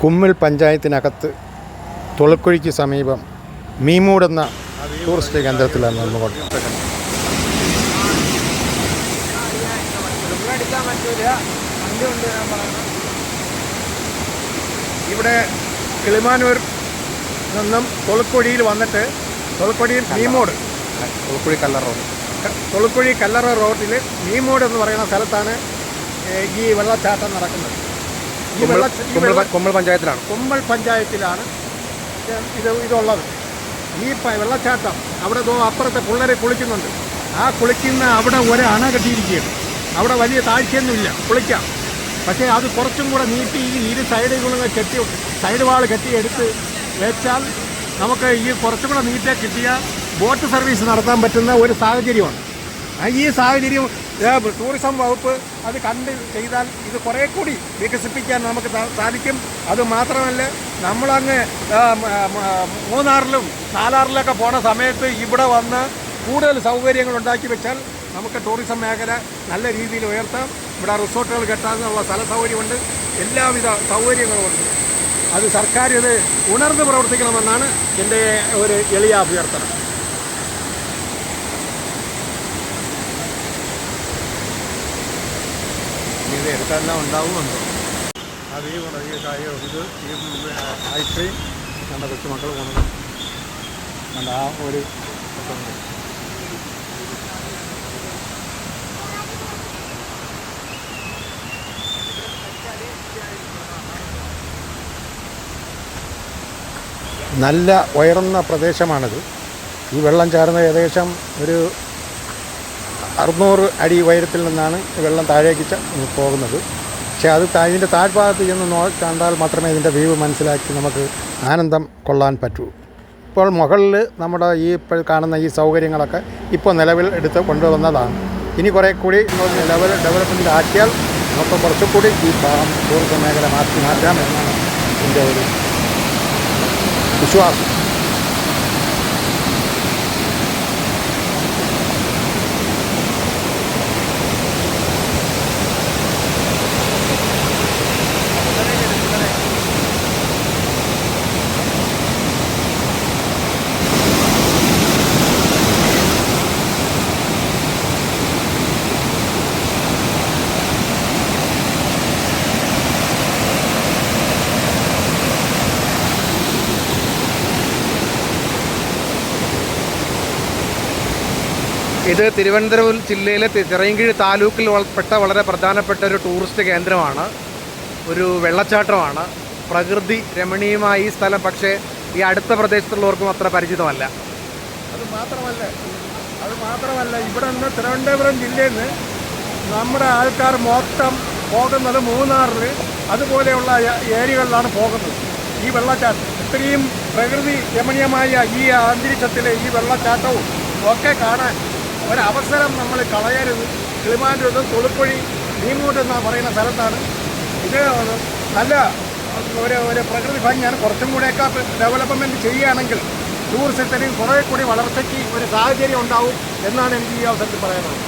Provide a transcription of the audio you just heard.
കുമ്മിൾ പഞ്ചായത്തിനകത്ത് തുളക്കുഴിക്ക് സമീപം മീമൂട് എന്ന ടൂറിസ്റ്റ് കേന്ദ്രത്തിലാണ് നിന്നുകൊണ്ട് ഇവിടെ കിളിമാനൂർ നിന്നും തുളക്കുഴിയിൽ വന്നിട്ട് തുളക്കുഴിയിൽ മീമൂട് തുളക്കുഴി കല്ലറ റോഡിൽ മീമൂട് എന്ന് പറയുന്ന സ്ഥലത്താണ് ഈ വെള്ളച്ചാട്ടം നടക്കുന്നത്. കുമ്മിൾ പഞ്ചായത്തിലാണ് ഇതുള്ളത്. ഈ വെള്ളച്ചാട്ടം അവിടെ അപ്പുറത്തെ പിള്ളേരെ കുളിക്കുന്നുണ്ട്. ആ കുളിക്കുന്ന അവിടെ ഒരു അണ കെട്ടിയിരിക്കുകയാണ്. അവിടെ വലിയ താഴ്ചയൊന്നുമില്ല, കുളിക്കാം. പക്ഷേ അത് കുറച്ചും കൂടെ നീട്ടി ഈ ഇരു സൈഡുകളും സൈഡ് വാൾ കെട്ടിയെടുത്ത് വെച്ചാൽ നമുക്ക് ഈ കുറച്ചും കൂടെ നീട്ടി കിട്ടിയ ബോട്ട് സർവീസ് നടത്താൻ പറ്റുന്ന ഒരു സാഹചര്യമാണ്. ഈ സാഹചര്യം ടൂറിസം വകുപ്പ് അത് കണ്ട് ചെയ്താൽ ഇത് കുറേ കൂടി വികസിപ്പിക്കാൻ നമുക്ക് സാധിക്കും. അതുമാത്രമല്ല, നമ്മളങ്ങ് മൂന്നാറിലും നാലാറിലൊക്കെ പോണ സമയത്ത് ഇവിടെ വന്ന് കൂടുതൽ സൗകര്യങ്ങൾ ഉണ്ടാക്കി വെച്ചാൽ നമുക്ക് ടൂറിസം മേഖല നല്ല രീതിയിൽ ഉയർത്താം. ഇവിടെ റിസോർട്ടുകൾ കെട്ടാനുള്ള സ്ഥല സൗകര്യമുണ്ട്, എല്ലാവിധ സൗകര്യങ്ങളുമുണ്ട്. അത് സർക്കാർ ഇത് ഉണർന്ന് പ്രവർത്തിക്കണമെന്നാണ് എൻ്റെ ഒരു എളിയ അഭ്യർത്ഥന. ഇത് എടുക്കാനെല്ലാം ഉണ്ടാവുന്നുണ്ടോ? അത് ഈ ഐസ്ക്രീം നമ്മുടെ കൊച്ചുമക്കൾ കൊണ്ടു ആ ഒരു നല്ല ഉയർന്ന പ്രദേശമാണിത്. ഈ വെള്ളം ചാർന്ന ഏകദേശം ഒരു 600 അടി ഉയരത്തിൽ നിന്നാണ് വെള്ളം താഴേക്ക് പോകുന്നത്. പക്ഷേ അത് ഇതിൻ്റെ താഴ്ഭാഗത്ത് ചെന്ന് കണ്ടാൽ മാത്രമേ ഇതിൻ്റെ വ്യൂ മനസ്സിലാക്കി നമുക്ക് ആനന്ദം കൊള്ളാൻ പറ്റൂ. ഇപ്പോൾ മുകളിൽ നമ്മുടെ ഈ ഇപ്പോൾ കാണുന്ന ഈ സൗകര്യങ്ങളൊക്കെ ഇപ്പോൾ നിലവിൽ എടുത്ത് കൊണ്ടുവന്നതാണ്. ഇനി കുറേ കൂടി ഡെവലപ്മെൻറ്റ് ആക്കിയാൽ നമുക്ക് കുറച്ചുകൂടി ഈ ടൂറിസം മേഖല മാറ്റാം എന്നാണ് എൻ്റെ ഒരു വിശ്വാസം. ഇത് തിരുവനന്തപുരം ജില്ലയിലെ ചിറയൻകീഴ് താലൂക്കിൽ പെട്ട വളരെ പ്രധാനപ്പെട്ട ഒരു ടൂറിസ്റ്റ് കേന്ദ്രമാണ്. ഒരു വെള്ളച്ചാട്ടമാണ്. പ്രകൃതി രമണീയമായ ഈ സ്ഥലം പക്ഷേ ഈ അടുത്ത പ്രദേശത്തുള്ളവർക്കും അത്ര പരിചിതമല്ല. അത് മാത്രമല്ല ഇവിടെ നിന്ന് തിരുവനന്തപുരം ജില്ലയിൽ നിന്ന് നമ്മുടെ ആൾക്കാർ മൊത്തം പോകുന്നത് മൂന്നാറിൽ അതുപോലെയുള്ള ഏരിയകളിലാണ് പോകുന്നത്. ഈ വെള്ളച്ചാട്ടം ഇത്രയും പ്രകൃതി രമണീയമായ ഈ അന്തരീക്ഷത്തിൽ ഈ വെള്ളച്ചാട്ടവും ഒക്കെ കാണാൻ ഒരവസരം നമ്മൾ കളയരുത്. കിളിമാനൂർ തുളക്കുഴി മീമൂട് എന്ന് പറയുന്ന സ്ഥലത്താണ് ഇത്. നല്ല ഒരു പ്രകൃതി ഭംഗിയാണ്. കുറച്ചും കൂടെയൊക്കെ ഡെവലപ്മെൻറ്റ് ചെയ്യുകയാണെങ്കിൽ ടൂറിസത്തിന് കുറേ കൂടി വളർച്ചയ്ക്ക് ഒരു സാഹചര്യം ഉണ്ടാവും എന്നാണ് എനിക്ക് ഈ അവസരത്തിൽ പറയാനുള്ളത്.